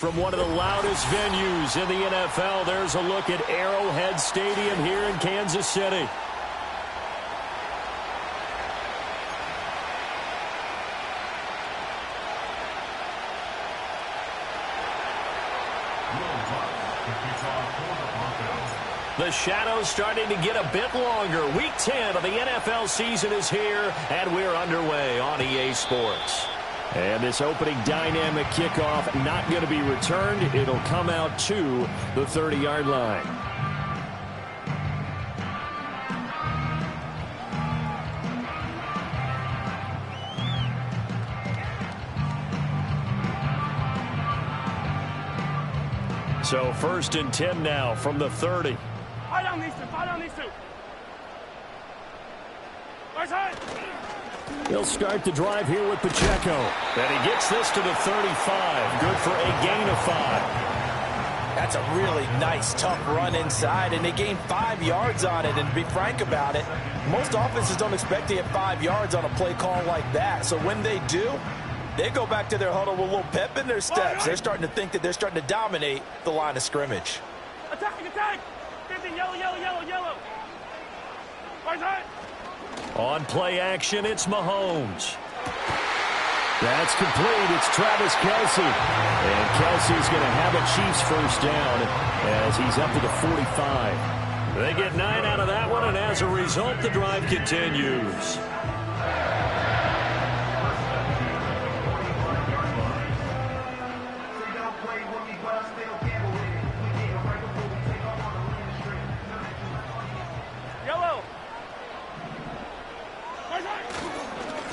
From one of the loudest venues in the NFL, there's a look at Arrowhead Stadium here in Kansas City. The shadow's starting to get a bit longer. Week 10 of the NFL season is here, and we're underway on EA Sports. And this opening dynamic kickoff not going to be returned. It'll come out to the 30-yard line. So 1st and 10 now from the 30. He'll start the drive here with Pacheco. And he gets this to the 35. Good for a gain of 5. That's a really nice, tough run inside, and they gained 5 yards on it. And to be frank about it, most offenses don't expect to get 5 yards on a play call like that. So when they do, they go back to their huddle with a little pep in their steps. They're starting to think that they're starting to dominate the line of scrimmage. Attack! 15, yellow. On play action, it's Mahomes. That's complete. It's Travis Kelce. And Kelce's going to have a Chiefs first down as he's up to the 45. They get 9 out of that one, and as a result, the drive continues.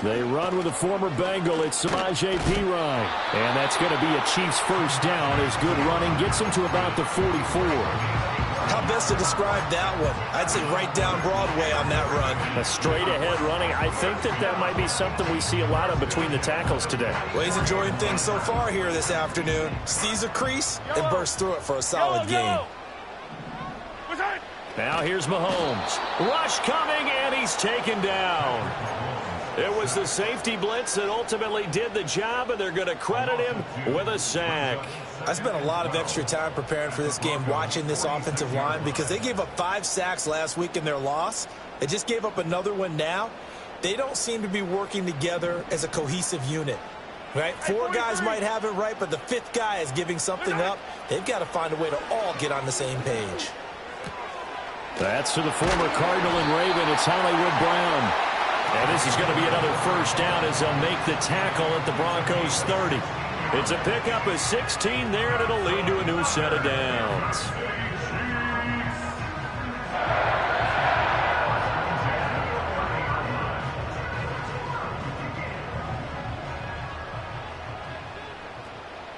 They run with a former Bengal. It's Samaje Perine. And that's going to be a Chiefs first down as good running gets him to about the 44. How best to describe that one? I'd say right down Broadway on that run. A straight-ahead running. I think that might be something we see a lot of between the tackles today. Well, he's enjoying things so far here this afternoon. Sees a crease and bursts through it for a solid gain. Now here's Mahomes. Rush coming, and he's taken down. It was the safety blitz that ultimately did the job, and they're going to credit him with a sack. I spent a lot of extra time preparing for this game watching this offensive line because they gave up 5 sacks last week in their loss. They just gave up another one now. They don't seem to be working together as a cohesive unit. Right? 4 guys might have it right, but the 5th guy is giving something up. They've got to find a way to all get on the same page. That's to the former Cardinal and Raven. It's Hollywood Brown. And this is going to be another first down as they'll make the tackle at the Broncos 30. It's a pickup of 16 there, and it'll lead to a new set of downs.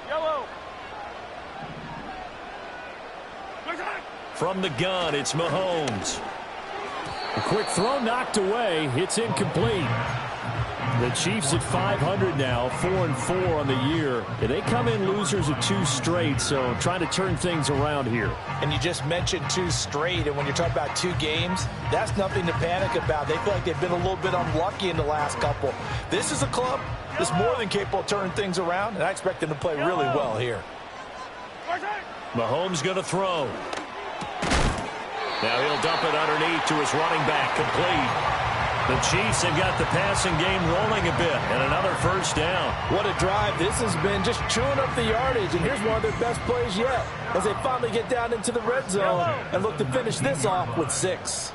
Yellow. From the gun, it's Mahomes. A quick throw knocked away. It's incomplete. The Chiefs at 500 now, 4-4 on the year. They come in losers of 2 straight, so trying to turn things around here. And you just mentioned 2 straight, and when you're talking about 2 games, that's nothing to panic about. They feel like they've been a little bit unlucky in the last couple. This is a club that's more than capable of turning things around, and I expect them to play really well here. Mahomes going to throw. Now he'll dump it underneath to his running back, complete. The Chiefs have got the passing game rolling a bit, and another first down. What a drive this has been, just chewing up the yardage, and here's one of their best plays yet as they finally get down into the red zone and look to finish this off with 6.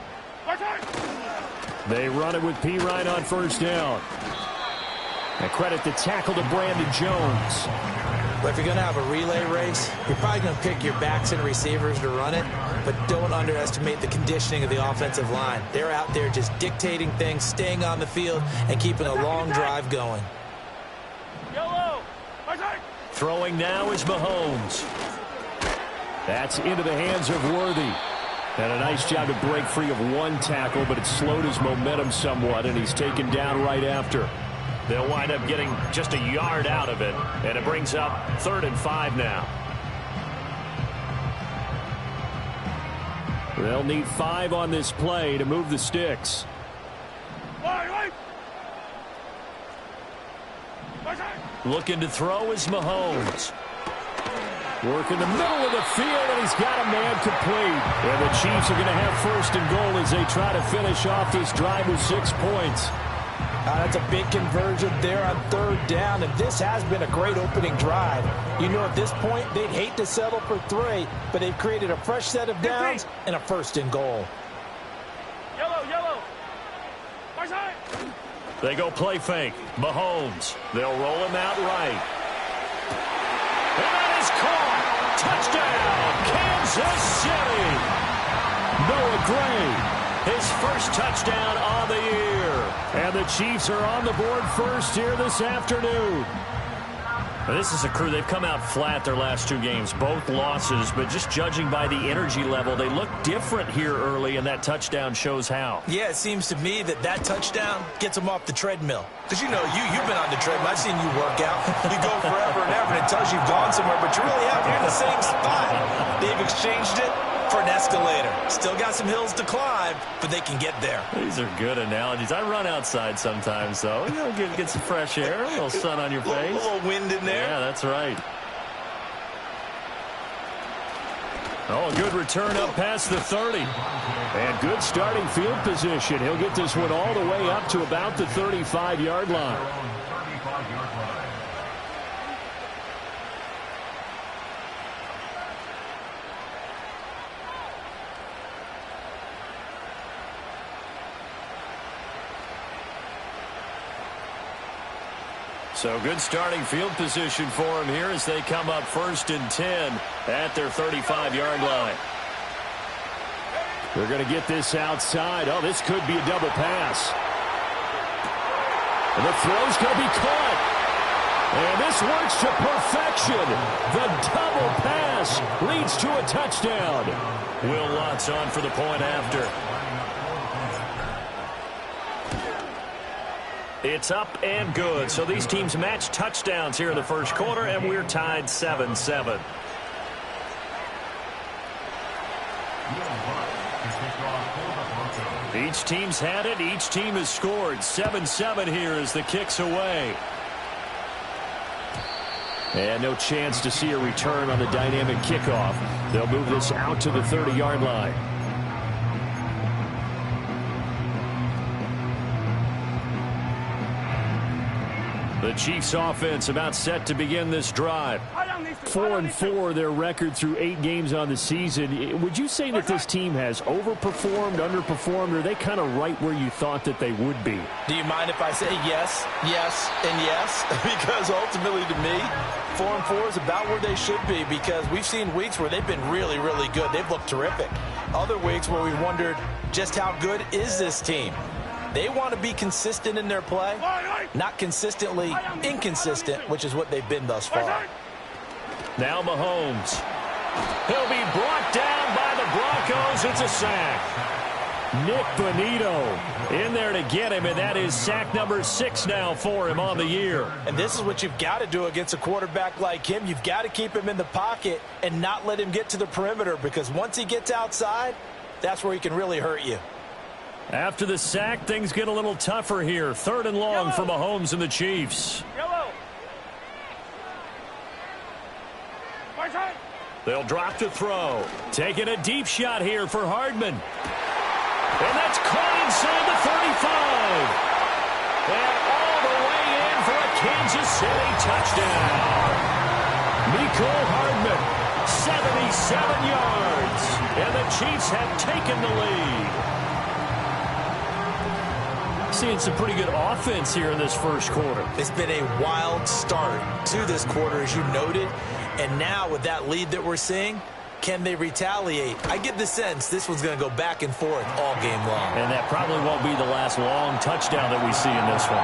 They run it with Perine on first down. And credit the tackle to Brandon Jones. But if you're going to have a relay race, you're probably going to pick your backs and receivers to run it, but don't underestimate the conditioning of the offensive line. They're out there just dictating things, staying on the field, and keeping a long drive going. Throwing now is Mahomes. That's into the hands of Worthy. And a nice job to break free of 1 tackle, but it slowed his momentum somewhat, and he's taken down right after. They'll wind up getting just a yard out of it, and it brings up 3rd and 5 now. They'll need 5 on this play to move the sticks. Looking to throw is Mahomes. Working the middle of the field, and he's got a man complete. And the Chiefs are going to have first and goal as they try to finish off this drive with 6 points. That's a big conversion there on third down, and this has been a great opening drive. You know, at this point, they'd hate to settle for 3, but they've created a fresh set of downs and a first and goal. Yellow. My side. They go play fake. Mahomes. They'll roll him out right. And that is caught. Touchdown, Kansas City. Noah Gray, his first touchdown on the year. And the Chiefs are on the board first here this afternoon. This is a crew. They've come out flat their last 2 games, both losses, but just judging by the energy level, they look different here early, and that touchdown shows how. Yeah, it seems to me that touchdown gets them off the treadmill. Because, you know, you've been on the treadmill. I've seen you work out. You go forever and ever, and it tells you've gone somewhere, but you really have. You're in the same spot. They've exchanged it for an escalator. Still got some hills to climb, but they can get there. These are good analogies. I run outside sometimes, though. You know, get some fresh air, a little sun on your face. A little wind in there. Yeah, that's right. Oh, a good return up past the 30. And good starting field position. He'll get this one all the way up to about the 35-yard line. So good starting field position for him here as they come up 1st and 10 at their 35-yard line. They're going to get this outside. Oh, this could be a double pass. And the throw's going to be caught. And this works to perfection. The double pass leads to a touchdown. Will Lutz on for the point after. It's up and good. So these teams match touchdowns here in the first quarter, and we're tied 7-7. Each team's had it. Each team has scored. 7-7 here as the kick's away. And no chance to see a return on the dynamic kickoff. They'll move this out to the 30-yard line. The Chiefs offense about set to begin this drive. 4-4 their record through 8 games on the season. Would you say that this team has overperformed, underperformed, or are they kind of right where you thought that they would be? Do you mind if I say yes, yes, and yes? Because ultimately to me, 4-4 is about where they should be, because we've seen weeks where they've been really, really good. They've looked terrific. Other weeks where we wondered just how good is this team. They want to be consistent in their play, not consistently inconsistent, which is what they've been thus far. Now Mahomes. He'll be brought down by the Broncos. It's a sack. Nick Bonito in there to get him, and that is sack number 6 now for him on the year. And this is what you've got to do against a quarterback like him. You've got to keep him in the pocket and not let him get to the perimeter, because once he gets outside, that's where he can really hurt you. After the sack, things get a little tougher here. 3rd and long for Mahomes and the Chiefs. They'll drop to throw. Taking a deep shot here for Hardman. And that's caught inside the 35. And all the way in for a Kansas City touchdown. Mecole Hardman, 77 yards. And the Chiefs have taken the lead. Seeing some pretty good offense here in this first quarter. It's been a wild start to this quarter, as you noted. And now with that lead that we're seeing, can they retaliate? I get the sense this one's going to go back and forth all game long. And that probably won't be the last long touchdown that we see in this one.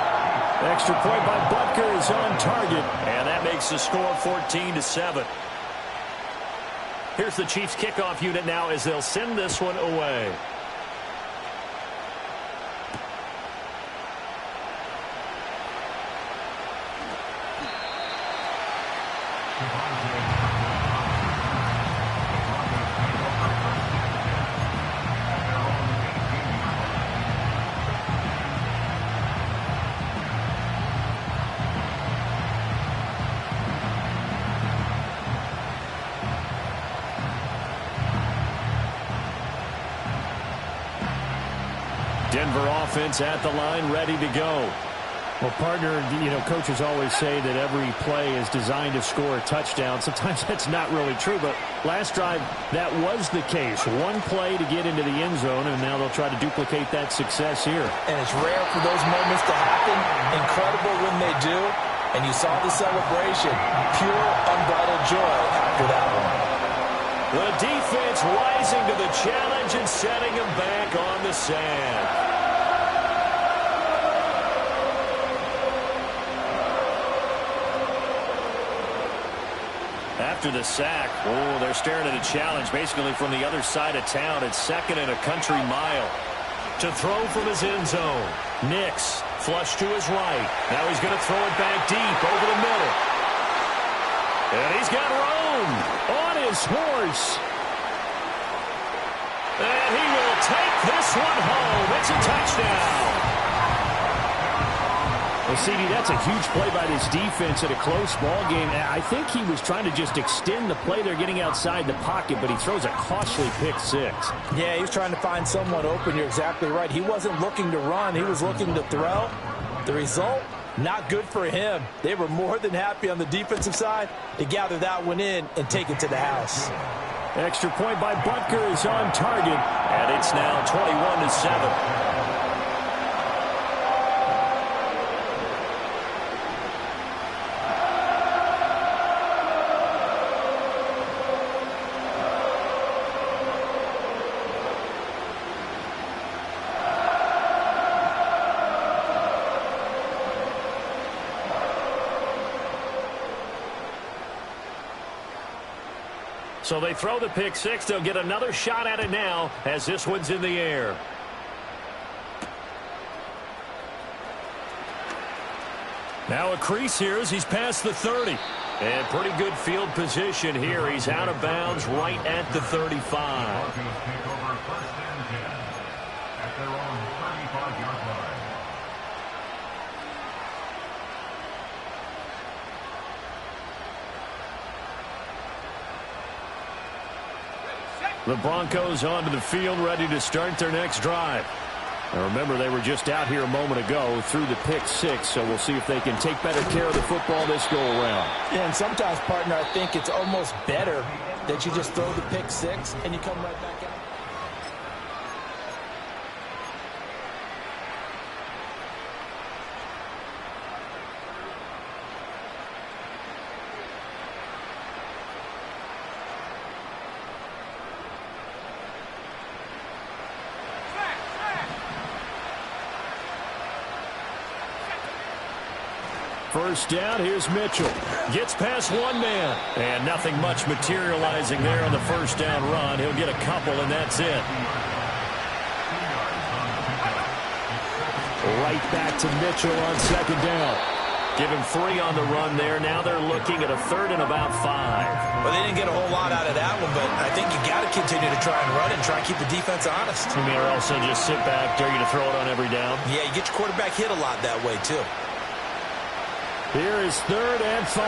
Extra point by Butker is on target. And that makes the score 14-7. Here's the Chiefs kickoff unit now as they'll send this one away. Denver offense at the line, ready to go. Well, partner, coaches always say that every play is designed to score a touchdown. Sometimes that's not really true, but last drive, that was the case. One play to get into the end zone, and now they'll try to duplicate that success here. And it's rare for those moments to happen. Incredible when they do. And you saw the celebration. Pure, unbridled joy after that one. The defense rising to the challenge and setting them back on the sand. After the sack, they're staring at a challenge basically from the other side of town. It's 2nd and a country mile. To throw from his end zone. Nix, flush to his right. Now he's going to throw it back deep over the middle. And he's got Rome on his horse. And he will take this one home. It's a touchdown. Well, CD, that's a huge play by this defense at a close ball game. I think he was trying to just extend the play. They're getting outside the pocket, but he throws a costly pick six. Yeah, he was trying to find someone open. You're exactly right. He wasn't looking to run. He was looking to throw. The result, not good for him. They were more than happy on the defensive side to gather that one in and take it to the house. Extra point by Butker is on target, and it's now 21-7. So they throw the pick six. They'll get another shot at it now as this one's in the air. Now a crease here as he's past the 30. And pretty good field position here. He's out of bounds right at the 35. The Broncos onto the field, ready to start their next drive. Now remember, they were just out here a moment ago through the pick six, so we'll see if they can take better care of the football this go-around. Yeah, and sometimes, partner, I think it's almost better that you just throw the pick six and you come right back out. First down, here's Mitchell. Gets past one man. And nothing much materializing there on the first down run. He'll get a couple, and that's it. Right back to Mitchell on second down. Give him 3 on the run there. Now they're looking at a 3rd and about 5. Well, they didn't get a whole lot out of that one, but I think you got to continue to try and run and try and keep the defense honest. You mean, or else they'll just sit back, dare you to throw it on every down? Yeah, you get your quarterback hit a lot that way, too. Here is 3rd and 5.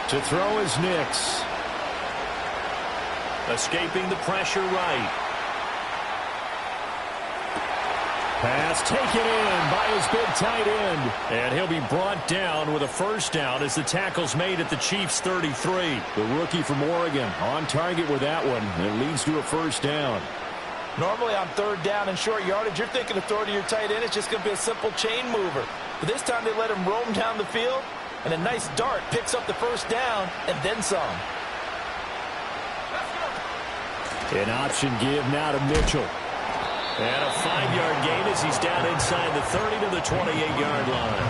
To throw is Nix. Escaping the pressure right. Pass taken in by his big tight end. And he'll be brought down with a first down as the tackle's made at the Chiefs' 33. The rookie from Oregon on target with that one. It leads to a first down. Normally on 3rd down and short yardage, you're thinking of throwing to your tight end. It's just going to be a simple chain mover. But this time they let him roam down the field, and a nice dart picks up the first down and then some. An option give now to Mitchell. And a 5-yard gain as he's down inside the 30 to the 28-yard line.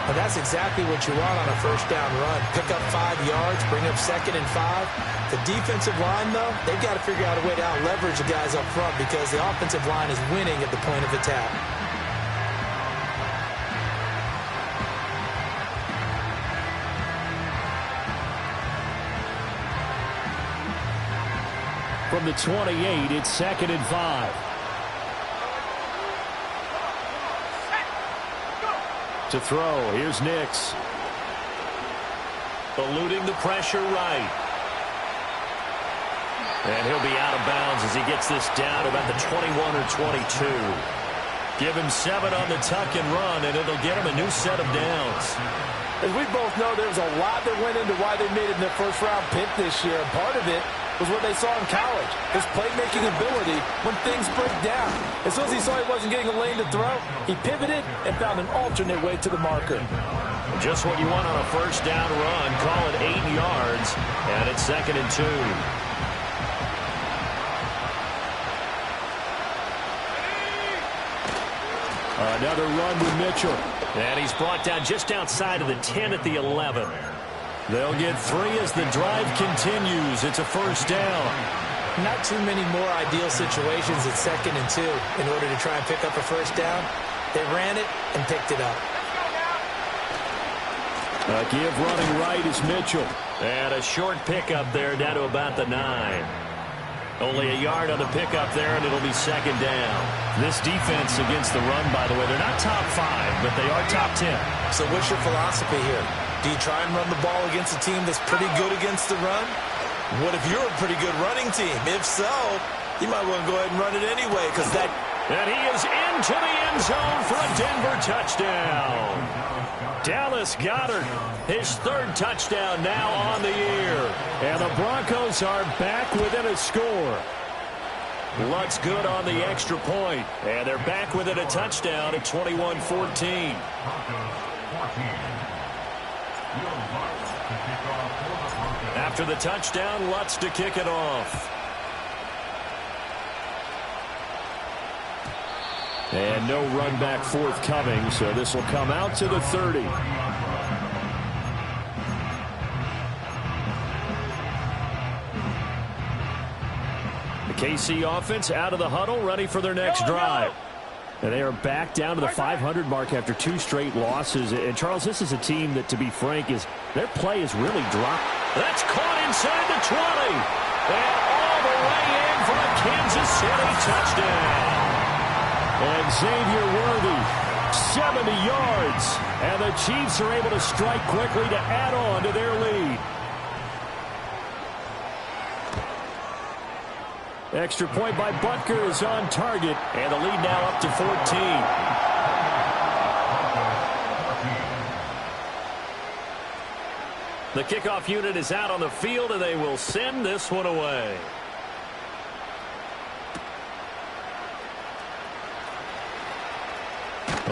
And that's exactly what you want on a first down run. Pick up 5 yards, bring up 2nd and 5. The defensive line, though, they've got to figure out a way to out-leverage the guys up front because the offensive line is winning at the point of attack. From the 28, it's 2nd and 5. To throw, here's Nix. eluding the pressure right. And he'll be out of bounds as he gets this down to about the 21 or 22. Give him 7 on the tuck and run, and it'll get him a new set of downs. As we both know, there's a lot that went into why they made it in their first-round pick this year. And part of it was what they saw in college, his playmaking ability when things break down. As soon as he saw he wasn't getting a lane to throw, he pivoted and found an alternate way to the marker. Just what you want on a first down run. Call it 8 yards, and it's 2nd and 2. Another run with Mitchell. And he's brought down just outside of the 10 at the 11. They'll get 3 as the drive continues. It's a first down. Not too many more ideal situations at 2nd and 2 in order to try and pick up a first down. They ran it and picked it up. A give running right is Mitchell. And a short pickup there down to about the 9. Only a yard on the pickup there, and it'll be 2nd down. This defense against the run, by the way, they're not top 5, but they are top 10. So what's your philosophy here? Do you try and run the ball against a team that's pretty good against the run? What if you're a pretty good running team? If so, you might want to go ahead and run it anyway, because that... And he is into the end zone for a Denver touchdown. Dallas Goedert, his 3rd touchdown now on the year. And the Broncos are back within a score. Lutz good on the extra point. And they're back within a touchdown at 21-14. After the touchdown, Lutz to kick it off. And no run back forthcoming, so this will come out to the 30. The KC offense out of the huddle, ready for their next drive. And they are back down to the 500 mark after 2 straight losses. And, Charles, this is a team that, to be frank, their play is really dropped. That's caught inside the 20. And all the way in for a Kansas City touchdown. And Xavier Worthy, 70 yards. And the Chiefs are able to strike quickly to add on to their lead. Extra point by Butker is on target. And the lead now up to 14. The kickoff unit is out on the field, and they will send this one away.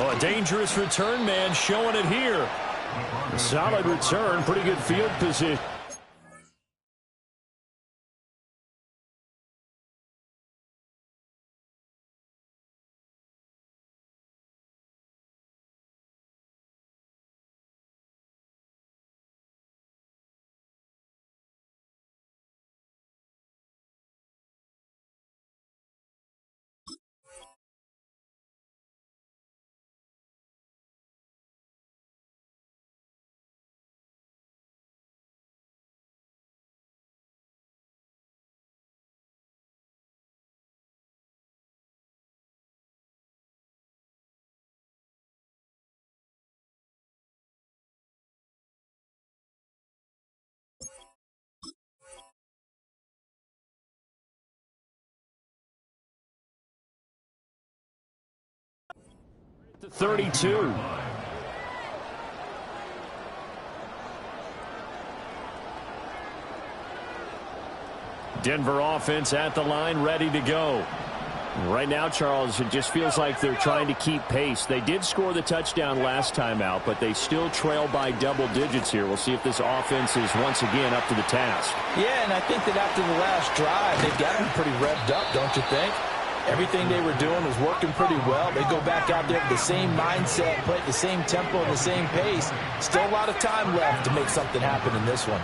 Oh, a dangerous return man showing it here. A solid return, pretty good field position. To 32. Denver offense at the line, ready to go. Right now, Charles, it just feels like they're trying to keep pace. They did score the touchdown last time out, but they still trail by double digits here. We'll see if this offense is once again up to the task. Yeah, and I think that after the last drive, they've got them pretty revved up, don't you think? Everything they were doing was working pretty well. They go back out there with the same mindset, play at the same tempo and the same pace. Still a lot of time left to make something happen in this one.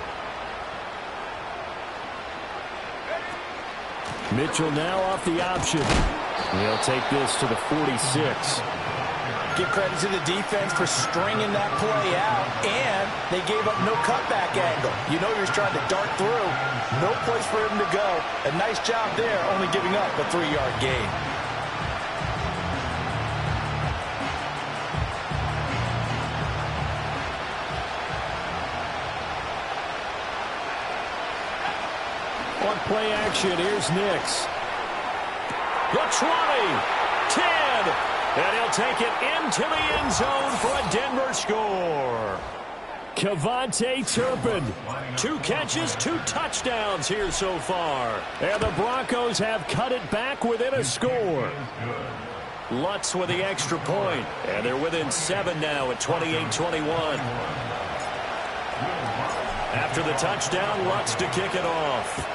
Mitchell now off the option. He'll take this to the 46. Give credit to the defense for stringing that play out, and they gave up no cutback angle. You know you're trying to dart through. No place for him to go. A nice job there, only giving up a 3-yard gain. On play action, here's Nix. The 20, 10, and he'll take it into the end zone for a Denver score. Kevontae Turpin, 2 catches, 2 touchdowns here so far. And the Broncos have cut it back within a score. Lutz with the extra point, and they're within 7 now at 28-21. After the touchdown, Lutz to kick it off.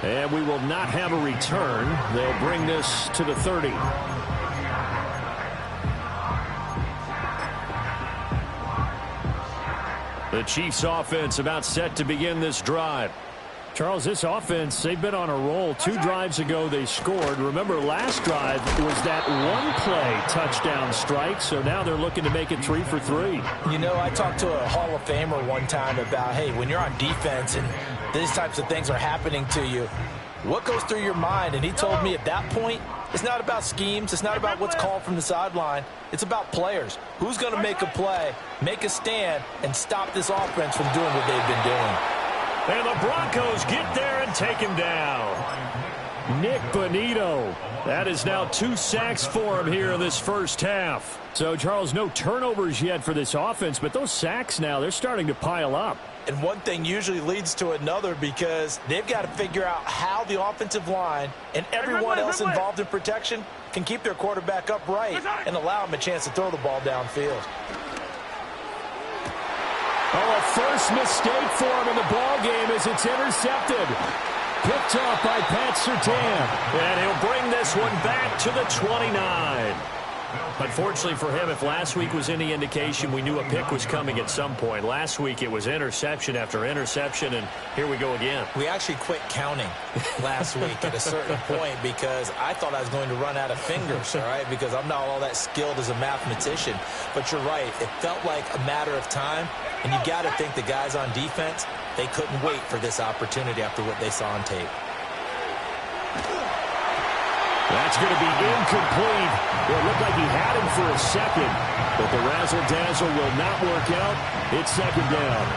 And we will not have a return. They'll bring this to the 30. The Chiefs offense about set to begin this drive. Charles, this offense, they've been on a roll. 2 drives ago, they scored. Remember, last drive was that one-play touchdown strike, so now they're looking to make it 3 for 3. You know, I talked to a Hall of Famer one time about, hey, when you're on defense and these types of things are happening to you, what goes through your mind? And he told me at that point, it's not about schemes. It's not about what's called from the sideline. It's about players. Who's going to make a play, make a stand, and stop this offense from doing what they've been doing? And the Broncos get there and take him down. Nick Bonito. That is now 2 sacks for him here in this first half. So, Charles, no turnovers yet for this offense, but those sacks now, they're starting to pile up. And one thing usually leads to another because they've got to figure out how the offensive line and everyone else involved in protection can keep their quarterback upright and allow him a chance to throw the ball downfield. Oh, a first mistake for him in the ball game as it's intercepted. Picked up by Pat Surtain. And he'll bring this one back to the 29. Unfortunately for him, if last week was any indication, we knew a pick was coming at some point. Last week it was interception after interception, and here we go again. We actually quit counting last week at a certain point because I thought I was going to run out of fingers, all right, because I'm not all that skilled as a mathematician. But you're right. It felt like a matter of time, and you got to think the guys on defense, they couldn't wait for this opportunity after what they saw on tape. That's going to be incomplete. Well, it looked like he had him for a second, but the razzle-dazzle will not work out. It's second down.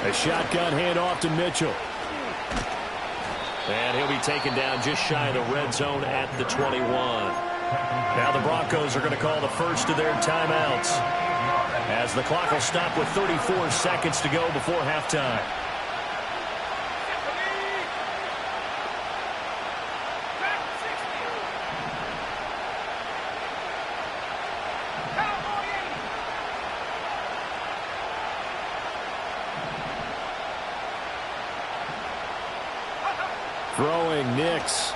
A shotgun handoff to Mitchell. And he'll be taken down just shy of the red zone at the 21. Now the Broncos are going to call the first of their timeouts as the clock will stop with 34 seconds to go before halftime. Throwing Nix.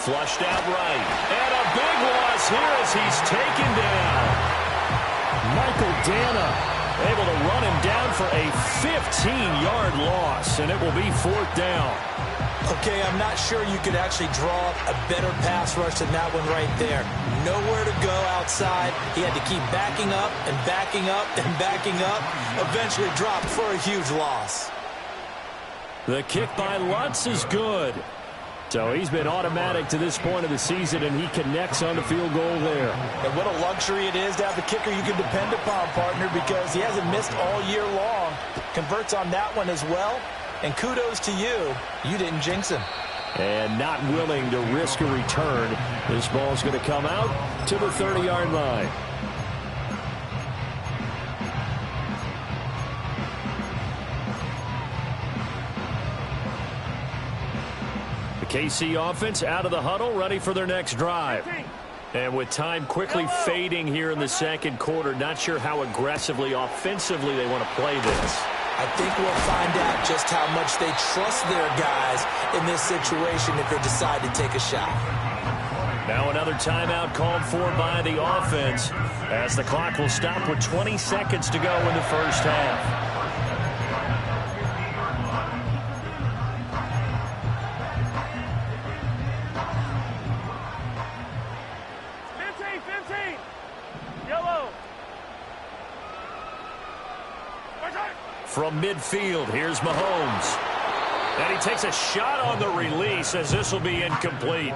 Flushed out right. And a big loss here as he's taken down. Michael Dana able to run him down for a 15-yard loss, and it will be 4th down. Okay, I'm not sure you could actually draw a better pass rush than that one right there. Nowhere to go outside. He had to keep backing up and backing up and backing up. Eventually dropped for a huge loss. The kick by Lutz is good. So he's been automatic to this point of the season, and he connects on the field goal there. And what a luxury it is to have a kicker you can depend upon, partner, because he hasn't missed all year long. Converts on that one as well. And kudos to you. You didn't jinx him. And not willing to risk a return. This ball's going to come out to the 30-yard line. KC offense out of the huddle, ready for their next drive. And with time quickly fading here in the second quarter, not sure how aggressively, offensively they want to play this. I think we'll find out just how much they trust their guys in this situation if they decide to take a shot. Now another timeout called for by the offense as the clock will stop with 20 seconds to go in the first half. From midfield, here's Mahomes. And he takes a shot on the release as this will be incomplete.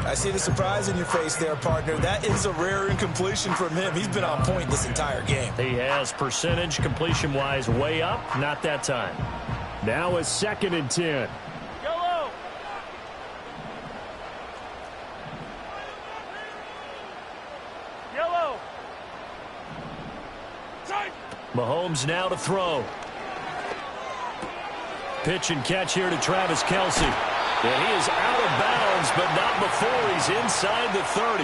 I see the surprise in your face there, partner. That is a rare incompletion from him. He's been on point this entire game. He has percentage completion-wise way up. Not that time. Now a 2nd and 10. Yellow. Yellow. Side. Mahomes now to throw. Pitch and catch here to Travis Kelce. And he is out of bounds, but not before he's inside the 30.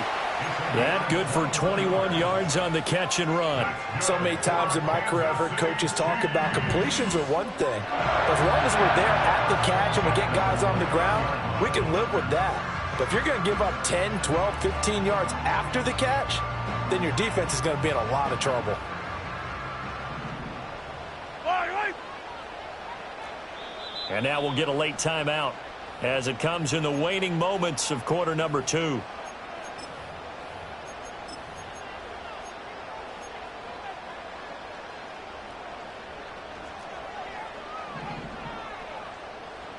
That good for 21 yards on the catch and run. So many times in my career I've heard coaches talk about completions are one thing. As long as we're there at the catch and we get guys on the ground, we can live with that. But if you're going to give up 10, 12, 15 yards after the catch, then your defense is going to be in a lot of trouble. And now we'll get a late timeout as it comes in the waning moments of quarter number 2.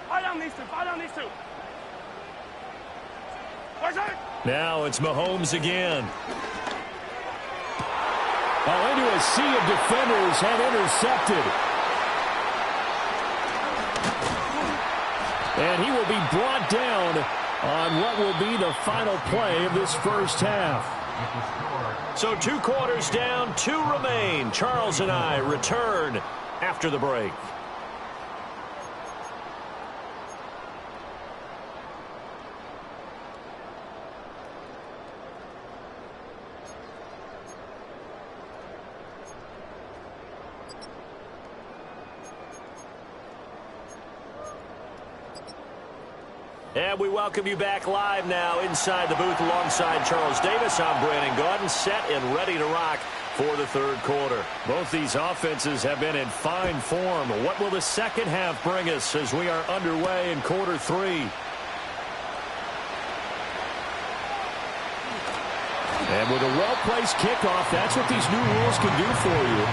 Fight on these two. Now it's Mahomes again. Oh, into a sea of defenders and intercepted. And he will be brought down on what will be the final play of this first half. So 2 quarters down, 2 remain. Charles and I return after the break. And we welcome you back live now inside the booth alongside Charles Davis. I'm Brandon Gaudin, set and ready to rock for the 3rd quarter. Both these offenses have been in fine form. What will the second half bring us as we are underway in quarter 3? And with a well-placed kickoff, that's what these new rules can do for you,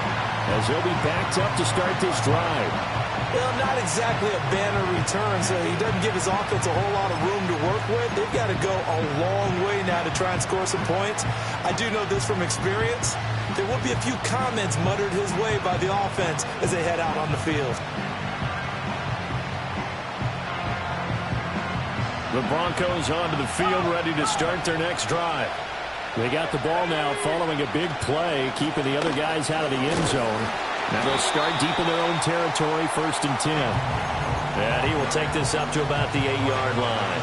as they'll be backed up to start this drive. Well, not exactly a banner return, so he doesn't give his offense a whole lot of room to work with. They've got to go a long way now to try and score some points. I do know this from experience. There will be a few comments muttered his way by the offense as they head out on the field. The Broncos onto the field, ready to start their next drive. They got the ball now following a big play, keeping the other guys out of the end zone. Now they'll start deep in their own territory, 1st and 10. And he will take this up to about the 8-yard line.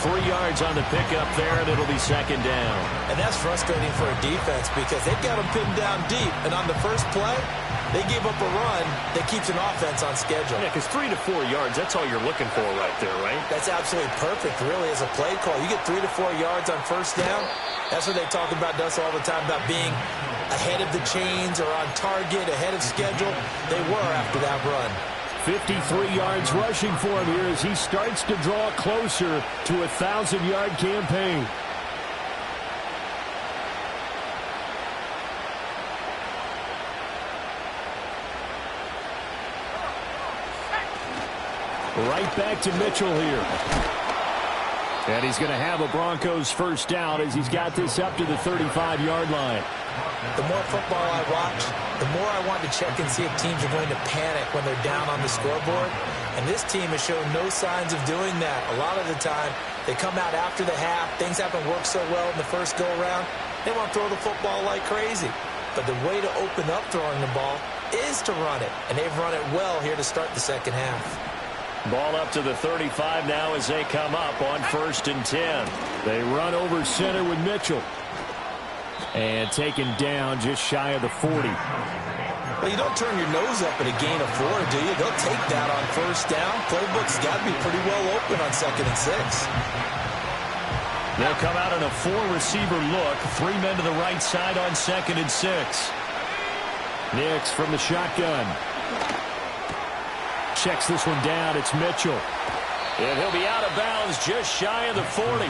3 yards on the pickup there, and it'll be 2nd down. And that's frustrating for a defense because they've got them pinned down deep. And on the first play, they gave up a run that keeps an offense on schedule. Yeah, because 3 to 4 yards, that's all you're looking for right there, right? That's absolutely perfect, really, as a play call. You get 3 to 4 yards on 1st down. That's what they talk about us all the time, about being ahead of the chains or on target, ahead of schedule. They were after that run. 53 yards rushing for him here as he starts to draw closer to a 1,000-yard campaign. Right back to Mitchell here. And he's going to have a Broncos 1st down as he's got this up to the 35-yard line. The more football I watch, the more I want to check and see if teams are going to panic when they're down on the scoreboard. And this team has shown no signs of doing that. A lot of the time, they come out after the half. Things haven't worked so well in the first go-around. They want to throw the football like crazy. But the way to open up throwing the ball is to run it. And they've run it well here to start the second half. Ball up to the 35 now as they come up on 1st and 10. They run over center with Mitchell. And taken down just shy of the 40. Well, you don't turn your nose up at a gain of 4, do you? They'll take that on 1st down. Playbook's got to be pretty well open on 2nd and 6. They'll come out in a 4-receiver look. 3 men to the right side on 2nd and 6. Nix from the shotgun. Checks this one down. It's Mitchell. And he'll be out of bounds just shy of the 40.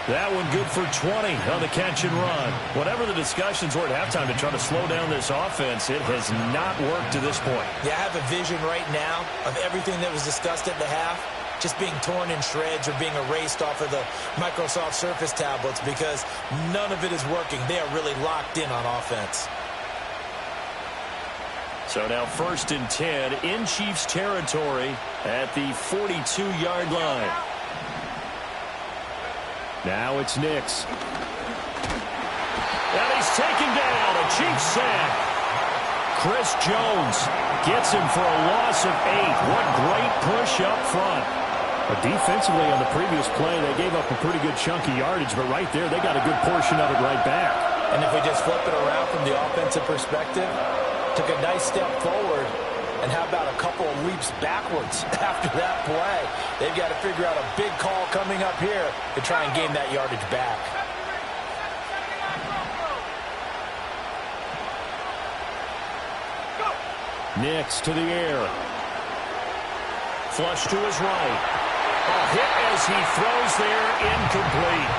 That one good for 20 on the catch and run. Whatever the discussions were at halftime to try to slow down this offense, it has not worked to this point. Yeah, I have a vision right now of everything that was discussed at the half just being torn in shreds or being erased off of the Microsoft Surface tablets because none of it is working. They are really locked in on offense. So now 1st and 10 in Chiefs territory at the 42-yard line. Now it's Nix. And he's taken down. A Chiefs sack. Chris Jones gets him for a loss of 8. What great push up front. Defensively on the previous play, they gave up a pretty good chunk of yardage, but right there, they got a good portion of it right back. And if we just flip it around from the offensive perspective, took a nice step forward, and how about a couple of leaps backwards after that play? They've got to figure out a big call coming up here to try and gain that yardage back. Nix to the air. Flush to his right. A hit as he throws there, incomplete.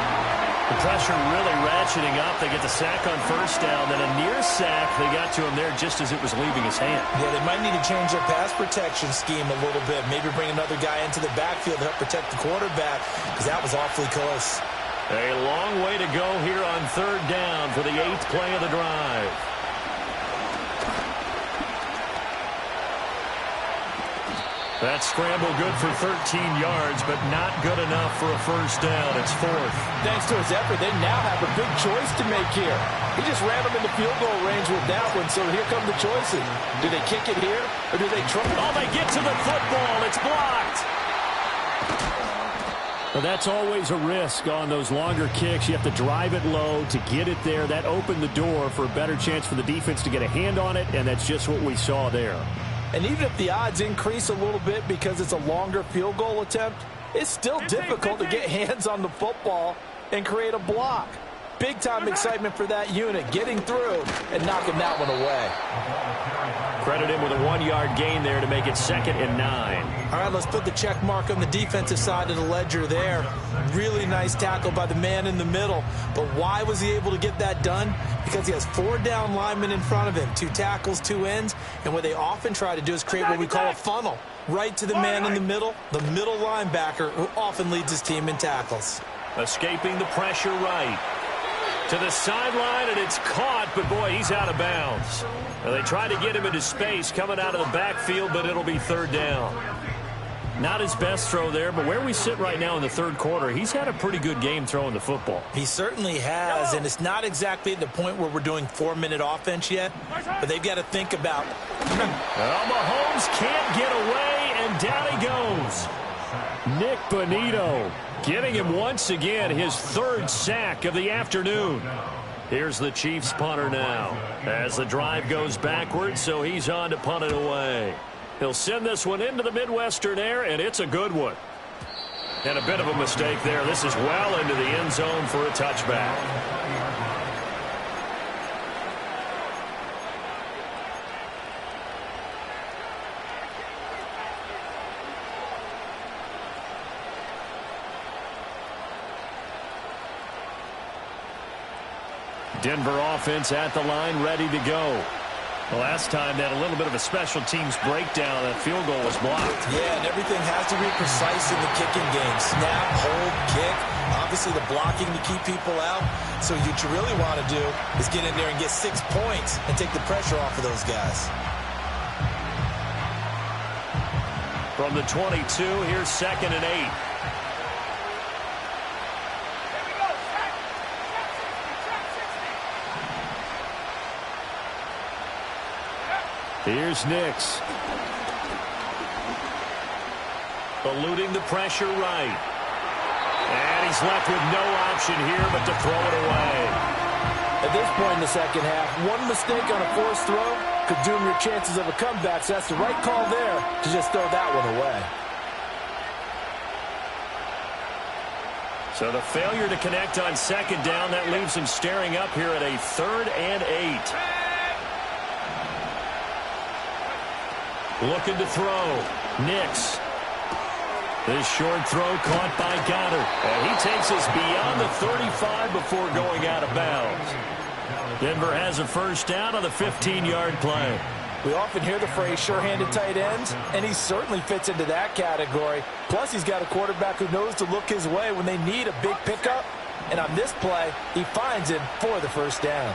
The pressure really ratcheting up. They get the sack on 1st down, then a near sack. They got to him there just as it was leaving his hand. Yeah, they might need to change their pass protection scheme a little bit. Maybe bring another guy into the backfield to help protect the quarterback because that was awfully close. A long way to go here on 3rd down for the 8th play of the drive. That scramble good for 13 yards, but not good enough for a 1st down. It's 4th. Thanks to his effort, they now have a big choice to make here. He just ran them into field goal range with that one, so here come the choices. Do they kick it here, or do they try? Oh, they get to the football. It's blocked. Well, that's always a risk on those longer kicks. You have to drive it low to get it there. That opened the door for a better chance for the defense to get a hand on it, and that's just what we saw there. And even if the odds increase a little bit because it's a longer field goal attempt, it's still difficult to get hands on the football and create a block. Big-time excitement for that unit, getting through and knocking that one away. Credit him with a 1-yard gain there to make it 2nd and 9. All right, let's put the check mark on the defensive side of the ledger there. Really nice tackle by the man in the middle. But why was he able to get that done? Because he has 4 down linemen in front of him, 2 tackles, 2 ends. And what they often try to do is create what we call a funnel. Right to the man in the middle linebacker who often leads his team in tackles. Escaping the pressure right. To the sideline, and it's caught, but boy, he's out of bounds. Now, they try to get him into space coming out of the backfield, but it'll be 3rd down. Not his best throw there, but where we sit right now in the 3rd quarter, he's had a pretty good game throwing the football. He certainly has, and it's not exactly at the point where we're doing 4-minute offense yet, but they've got to think about. Well, Mahomes can't get away, and down he goes. Nick Bonito getting him once again his 3rd sack of the afternoon. Here's the Chiefs punter now as the drive goes backwards, so he's on to punt it away. He'll send this one into the Midwestern air, and it's a good one. And a bit of a mistake there. This is well into the end zone for a touchback. Denver offense at the line, ready to go. The last time they had a little bit of a special teams breakdown. That field goal was blocked. Yeah, and everything has to be precise in the kicking game. Snap, hold, kick. Obviously the blocking to keep people out. So what you really want to do is get in there and get 6 points and take the pressure off of those guys. From the 22, here's 2nd and 8. Here's Nix. Eluding the pressure right. And he's left with no option here but to throw it away. At this point in the 2nd half, one mistake on a forced throw could doom your chances of a comeback. So that's the right call there to just throw that one away. So the failure to connect on 2nd down, that leaves him staring up here at a 3rd and 8. Looking to throw. Nix. This short throw caught by Goddard. And he takes us beyond the 35 before going out of bounds. Denver has a first down on the 15-yard play. We often hear the phrase sure-handed tight ends, and he certainly fits into that category. Plus, he's got a quarterback who knows to look his way when they need a big pickup. And on this play, he finds him for the first down.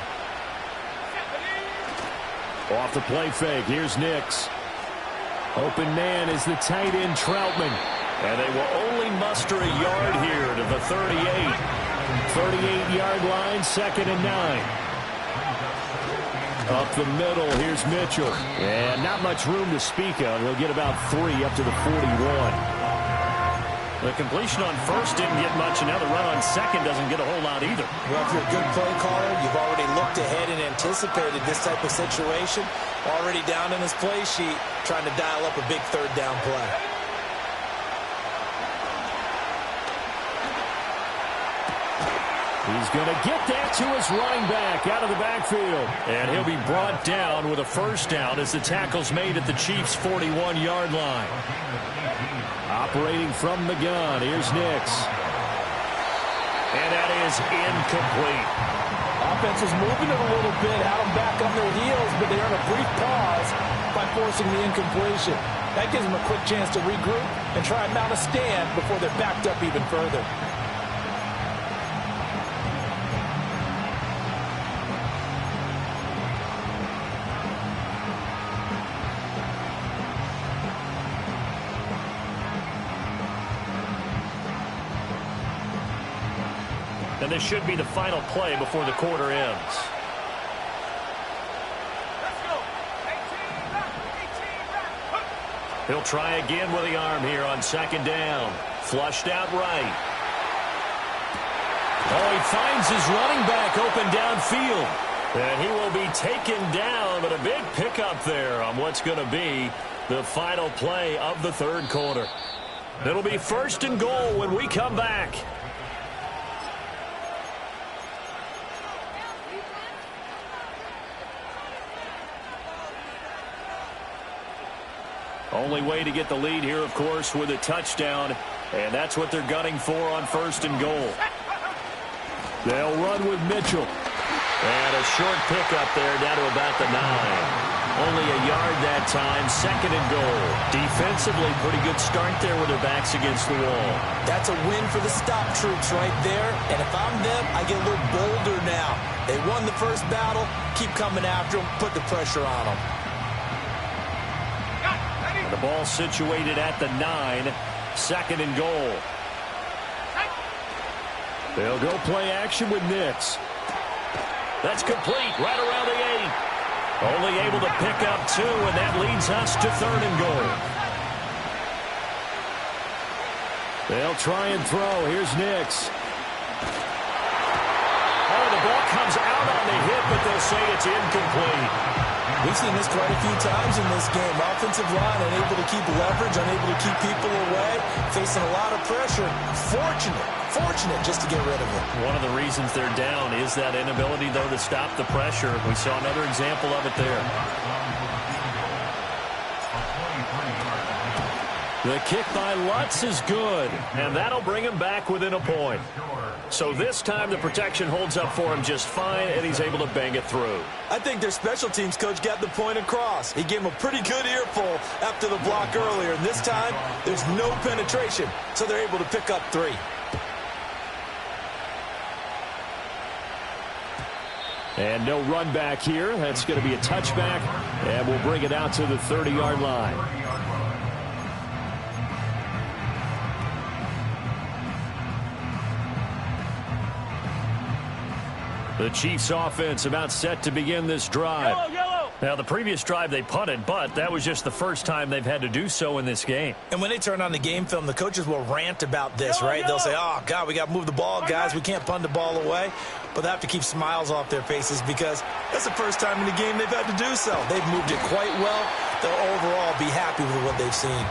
Off the play fake, here's Nix. Open man is the tight end Troutman. And they will only muster a yard here to the 38. 38-yard line, 2nd and 9. Up the middle, here's Mitchell. And not much room to speak of. He'll get about 3 up to the 41. The completion on first didn't get much, and now the run on second doesn't get a whole lot either. Well, if you're a good play caller, you've already looked ahead and anticipated this type of situation. Already down in his play sheet, trying to dial up a big third down play. He's going to get that to his running back out of the backfield. And he'll be brought down with a first down as the tackle's made at the Chiefs' 41-yard line. Operating from the gun, here's Nix. And that is incomplete. Offense is moving it a little bit, had them back on their heels, but they earn a brief pause by forcing the incompletion. That gives them a quick chance to regroup and try and mount a stand before they're backed up even further. And this should be the final play before the quarter ends. Let's go. 18 back. 18 back. He'll try again with the arm here on 2nd down. Flushed out right. Oh, he finds his running back open downfield. And he will be taken down, but a big pickup there on what's going to be the final play of the third quarter. It'll be 1st and goal when we come back. Only way to get the lead here, of course, with a touchdown. And that's what they're gunning for on 1st and goal. They'll run with Mitchell. And a short pickup there down to about the 9. Only a yard that time, 2nd and goal. Defensively, pretty good start there with their backs against the wall. That's a win for the stop troops right there. And if I'm them, I get a little bolder now. They won the first battle. Keep coming after them. Put the pressure on them. The ball situated at the 9. 2nd and goal. They'll go play action with Nix. That's complete right around the 8. Only able to pick up 2, and that leads us to 3rd and goal. They'll try and throw. Here's Nix. Oh, the ball comes out on the hit, but they'll say it's incomplete. We've seen this quite a few times in this game. Offensive line unable to keep leverage, unable to keep people away, facing a lot of pressure. Fortunate just to get rid of it. One of the reasons they're down is that inability, though, to stop the pressure. We saw another example of it there. The kick by Lutz is good, and that'll bring him back within a point. So this time the protection holds up for him just fine, and he's able to bang it through. I think their special teams coach got the point across. He gave him a pretty good earful after the block earlier, and this time there's no penetration, so they're able to pick up 3. And no run back here. That's going to be a touchback, and we'll bring it out to the 30-yard line. The Chiefs offense about set to begin this drive. Yellow. Now, the previous drive they punted, but that was just the first time they've had to do so in this game. And when they turn on the game film, the coaches will rant about this, right? They'll say, oh, God, we got to move the ball, guys. We can't punt the ball away. But they have to keep smiles off their faces because that's the first time in the game they've had to do so. They've moved it quite well. They'll overall be happy with what they've seen.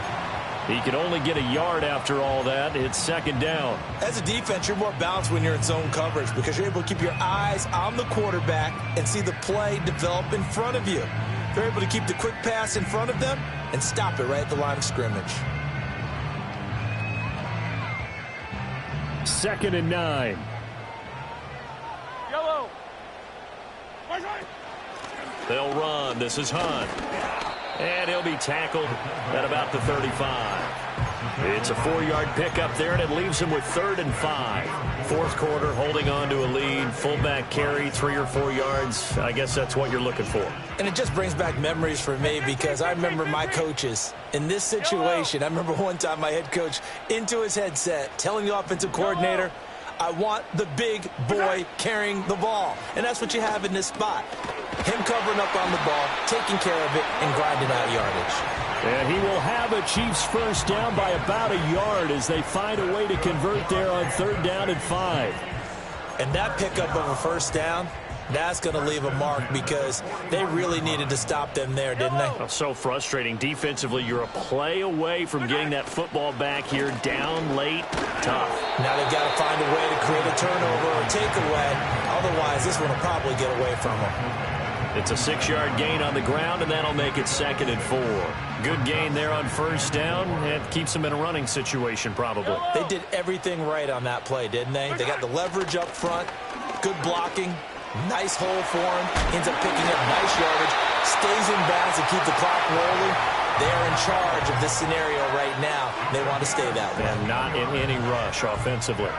He can only get a yard after all that. It's 2nd down. As a defense, you're more balanced when you're in zone coverage because you're able to keep your eyes on the quarterback and see the play develop in front of you. They're able to keep the quick pass in front of them and stop it right at the line of scrimmage. 2nd and 9. Yellow. They'll run. This is Hunt. And he'll be tackled at about the 35. It's a 4-yard pickup there, and it leaves him with 3rd and 5. Fourth quarter, holding on to a lead. Fullback carry, 3 or 4 yards. I guess that's what you're looking for. And it just brings back memories for me because I remember my coaches in this situation. I remember one time my head coach into his headset telling the offensive coordinator, I want the big boy carrying the ball. And that's what you have in this spot. Him covering up on the ball, taking care of it, and grinding out yardage. And he will have a Chiefs first down by about a yard as they find a way to convert there on 3rd down and 5. And that pickup of a first down, that's going to leave a mark because they really needed to stop them there, didn't they? Oh, so frustrating. Defensively, you're a play away from getting that football back here, down late, tough. Now they've got to find a way to create a turnover or takeaway. Otherwise, this one will probably get away from them. It's a 6-yard gain on the ground, and that'll make it 2nd and 4. Good gain there on first down. It keeps them in a running situation, probably. They did everything right on that play, didn't they? They got the leverage up front, good blocking, nice hole for him, ends up picking up nice yardage, stays in bounds to keep the clock rolling. They're in charge of this scenario right now. They want to stay that way. And not in any rush offensively.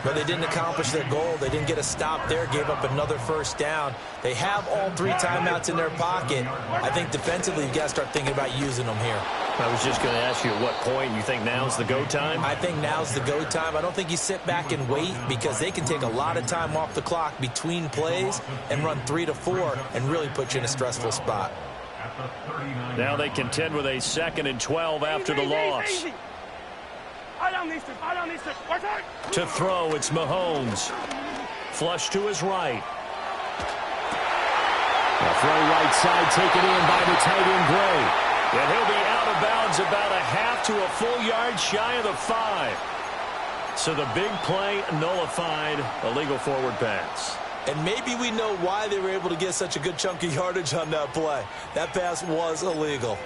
But they didn't accomplish their goal. They didn't get a stop there, gave up another first down. They have all 3 timeouts in their pocket. I think defensively you've got to start thinking about using them here. I was just going to ask you at what point you think now's the go time? I think now's the go time. I don't think you sit back and wait because they can take a lot of time off the clock between plays and run 3 to 4 and really put you in a stressful spot. Now they contend with a 2nd and 12 after the loss. To throw, it's Mahomes. Flush to his right. A throw right side taken in by the tight end Gray. And he'll be out of bounds about a half to a full yard shy of the 5. So the big play nullified, a legal forward pass. And maybe we know why they were able to get such a good chunk of yardage on that play. That pass was illegal.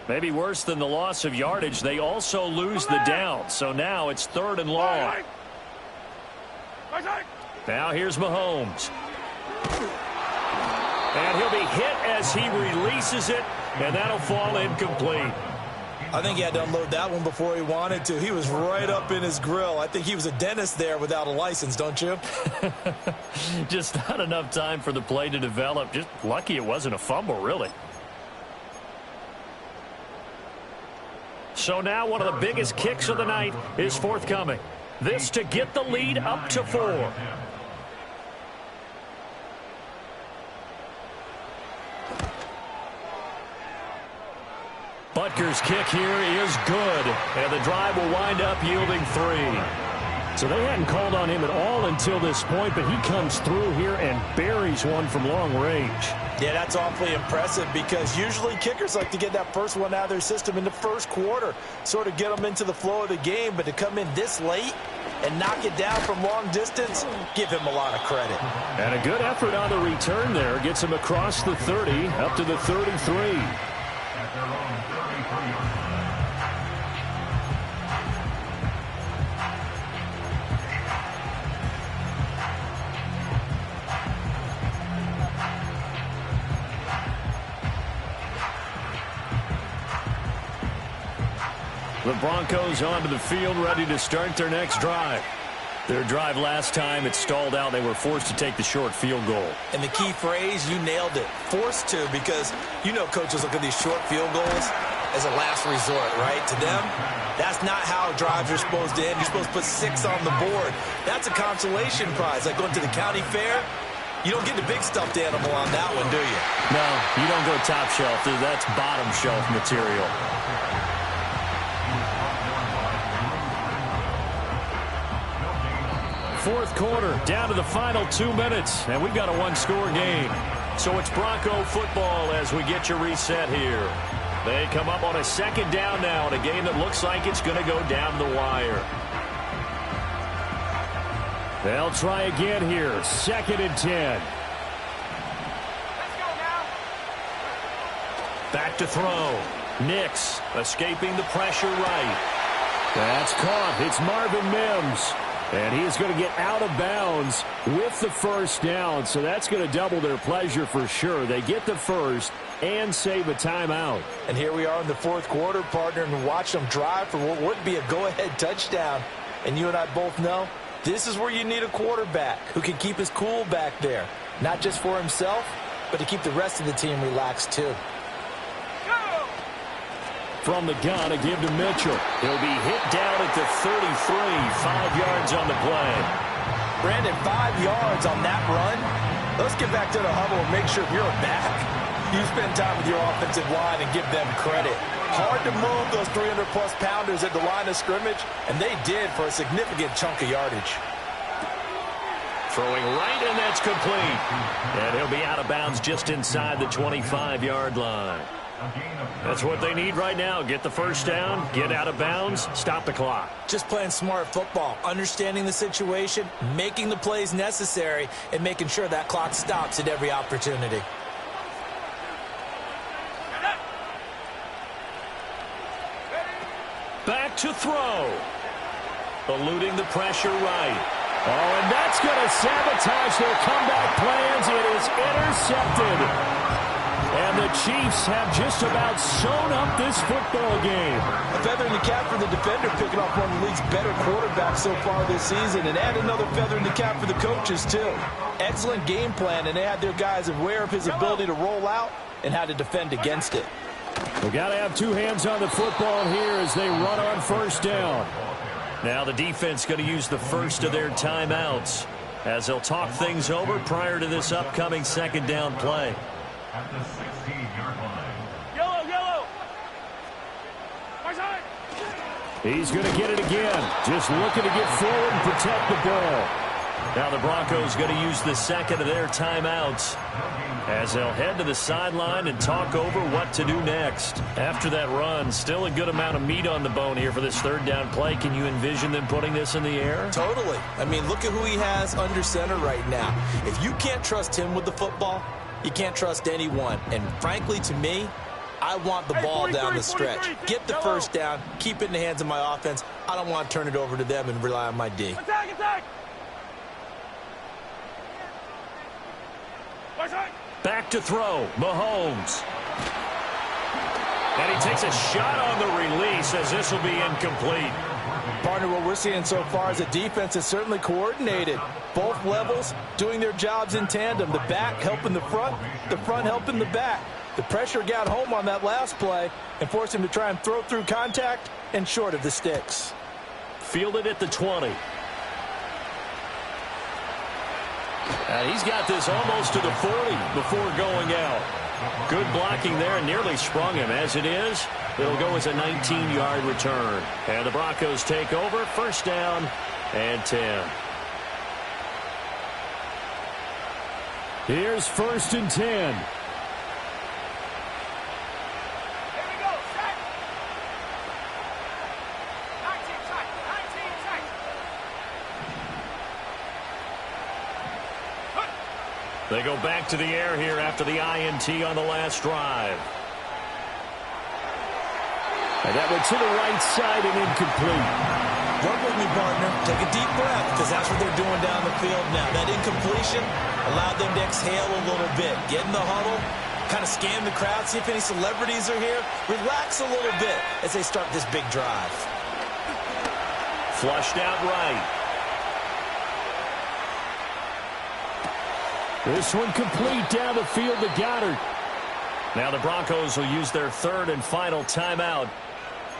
Maybe worse than the loss of yardage, they also lose the down. So now it's 3rd and long. Now here's Mahomes. And he'll be hit as he releases it, and that'll fall incomplete. I think he had to unload that one before he wanted to. He was right up in his grill. I think he was a dentist there without a license, don't you? Just not enough time for the play to develop. Just lucky it wasn't a fumble, really. So now one of the biggest kicks of the night is forthcoming. This to get the lead up to 4. Butker's kick here is good, and the drive will wind up yielding 3. So they hadn't called on him at all until this point, but he comes through here and buries one from long range. Yeah, that's awfully impressive because usually kickers like to get that first one out of their system in the first quarter, sort of get them into the flow of the game, but to come in this late and knock it down from long distance, give him a lot of credit. And a good effort on the return there. Gets him across the 30, up to the 33. The Broncos onto the field, ready to start their next drive. Their drive last time, it stalled out. They were forced to take the short field goal. And the key phrase, you nailed it, forced to, because you know coaches look at these short field goals as a last resort, right? To them, that's not how drives are supposed to end. You're supposed to put 6 on the board. That's a consolation prize. Like going to the county fair, you don't get the big stuffed animal on that one, do you? No, you don't go top shelf. That's bottom shelf material. Fourth quarter, down to the final 2 minutes, and we've got a 1-score game. So it's Bronco football as we get you reset here. They come up on a 2nd down now in a game that looks like it's going to go down the wire. They'll try again here. 2nd and 10. Let's go now. Back to throw. Nix escaping the pressure right. That's caught. It's Marvin Mims. And he's going to get out of bounds with the first down. So that's going to double their pleasure for sure. They get the first and save a timeout. And here we are in the 4th quarter, partner, and watch them drive for what would be a go-ahead touchdown. And you and I both know this is where you need a quarterback who can keep his cool back there. Not just for himself, but to keep the rest of the team relaxed too. From the gun, a give to Mitchell. He'll be hit down at the 33, 5 yards on the play. Brandon, 5 yards on that run. Let's get back to the huddle and make sure you're back. You spend time with your offensive line and give them credit. Hard to move those 300-plus pounders at the line of scrimmage, and they did for a significant chunk of yardage. Throwing right, and that's complete. And he'll be out of bounds just inside the 25-yard line. That's what they need right now. Get the first down, get out of bounds, stop the clock. Just playing smart football, understanding the situation, making the plays necessary, and making sure that clock stops at every opportunity. Back to throw. Eluding the pressure right. Oh, and that's going to sabotage their comeback plans. It is intercepted. And the Chiefs have just about sewn up this football game. A feather in the cap for the defender, picking off one of the league's better quarterbacks so far this season. And add another feather in the cap for the coaches, too. Excellent game plan, and they had their guys aware of his ability to roll out and how to defend against it. They've got to have two hands on the football here as they run on first down. Now the defense going to use the first of their timeouts as they'll talk things over prior to this upcoming 2nd down play. At the 16-yard line. Yellow. My side. He's going to get it again. Just looking to get forward and protect the ball. Now the Broncos going to use the 2nd of their timeouts as they'll head to the sideline and talk over what to do next. After that run, still a good amount of meat on the bone here for this 3rd down play. Can you envision them putting this in the air? Totally. I mean, look at who he has under center right now. If you can't trust him with the football, you can't trust anyone. And frankly, to me, I want the ball down the stretch. Get the first down, keep it in the hands of my offense. I don't want to turn it over to them and rely on my D. Attack! My side. Back to throw, Mahomes. And he takes a shot on the release as this will be incomplete. Partner, what we're seeing so far is a defense is certainly coordinated. Both levels doing their jobs in tandem. The back helping the front helping the back. The pressure got home on that last play and forced him to try and throw through contact and short of the sticks. Fielded at the 20. And he's got this almost to the 40 before going out. Good blocking there and nearly sprung him. As it is, it'll go as a 19-yard return. And the Broncos take over. First down and 10. Here's 1st and 10. They go back to the air here after the INT on the last drive. And that went to the right side and incomplete. Work with me, partner. Take a deep breath, because that's what they're doing down the field now. That incompletion allowed them to exhale a little bit. Get in the huddle, kind of scan the crowd, see if any celebrities are here. Relax a little bit as they start this big drive. Flushed out right. This one complete down the field to Goddard. Now the Broncos will use their 3rd and final timeout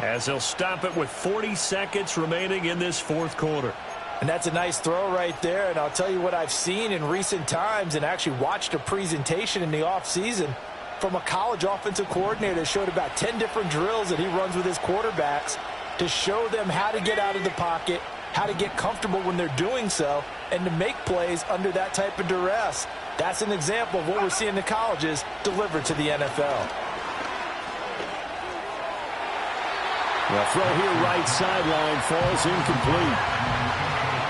as they'll stop it with 40 seconds remaining in this 4th quarter. And that's a nice throw right there. And I'll tell you what I've seen in recent times and actually watched a presentation in the offseason from a college offensive coordinator that showed about 10 different drills that he runs with his quarterbacks to show them how to get out of the pocket, how to get comfortable when they're doing so, and to make plays under that type of duress. That's an example of what we're seeing in the colleges delivered to the NFL. The throw here right sideline falls incomplete.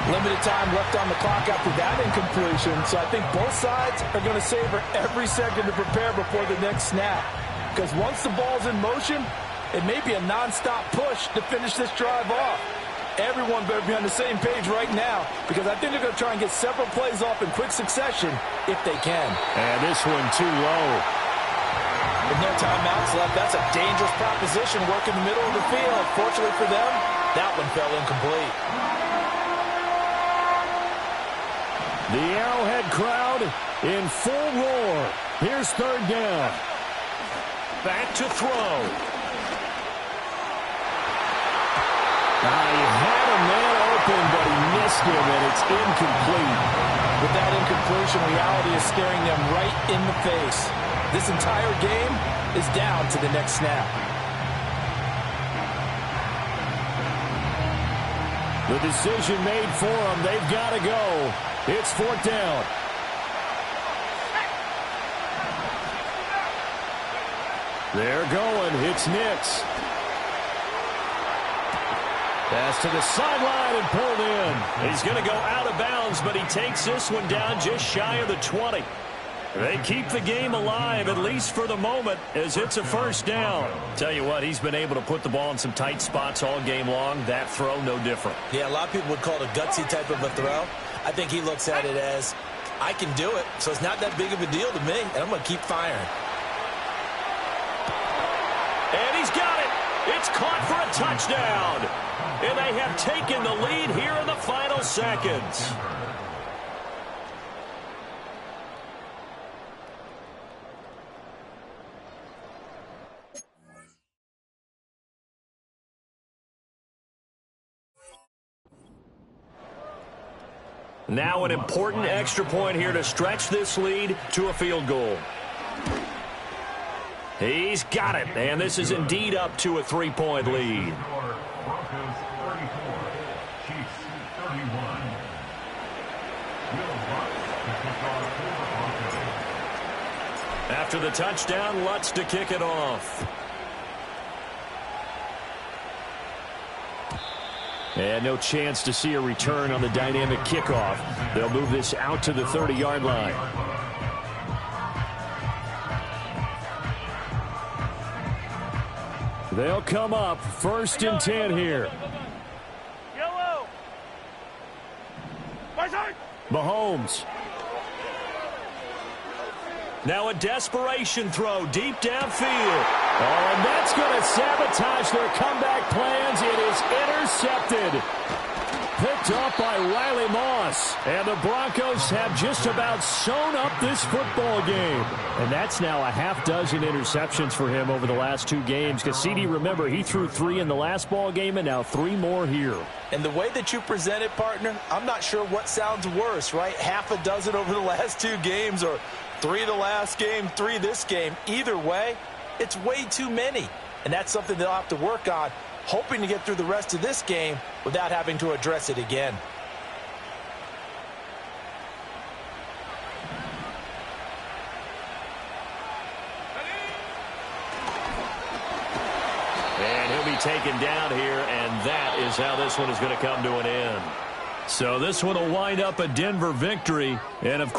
Limited time left on the clock after that incompletion, so I think both sides are going to savor every second to prepare before the next snap. Because once the ball's in motion, it may be a non-stop push to finish this drive off. Everyone better be on the same page right now, because I think they're going to try and get several plays off in quick succession if they can. And this one too low. With no timeouts left, that's a dangerous proposition working the middle of the field. Fortunately for them, that one fell incomplete. The Arrowhead crowd in full roar. Here's third down. Back to throw. He had a man open, but he missed him, and it's incomplete. With that incompletion, reality is staring them right in the face. This entire game is down to the next snap. The decision made for them. They've got to go. It's fourth down. They're going. It's Nix. Pass to the sideline and pulled in. He's going to go out of bounds, but he takes this one down just shy of the 20. They keep the game alive, at least for the moment, as it's a first down. Tell you what, he's been able to put the ball in some tight spots all game long. That throw, no different. Yeah, a lot of people would call it a gutsy type of a throw. I think he looks at it as, I can do it, so it's not that big of a deal to me, and I'm going to keep firing. And he's got it. It's caught for a touchdown. And they have taken the lead here in the final seconds. Now an important extra point here to stretch this lead to a field goal. He's got it, and this is indeed up to a 3-point lead. Broncos 34, Chiefs 31. After the touchdown, Lutz to kick it off. And no chance to see a return on the dynamic kickoff. They'll move this out to the 30-yard line. They'll come up first and 10 here. Yellow. Mahomes. Now a desperation throw deep downfield. Oh, and that's going to sabotage their comeback plans. It is intercepted. Picked up by Riley Moss. And the Broncos have just about sewn up this football game. And that's now a half dozen interceptions for him over the last 2 games. Because CD, remember, he threw 3 in the last ball game and now 3 more here. And the way that you present it, partner, I'm not sure what sounds worse, right? Half a dozen over the last 2 games, or 3 the last game, 3 this game. Either way, it's way too many. And that's something they'll have to work on, hoping to get through the rest of this game without having to address it again. And he'll be taken down here, and that is how this one is going to come to an end. So this one will wind up a Denver victory, and of course,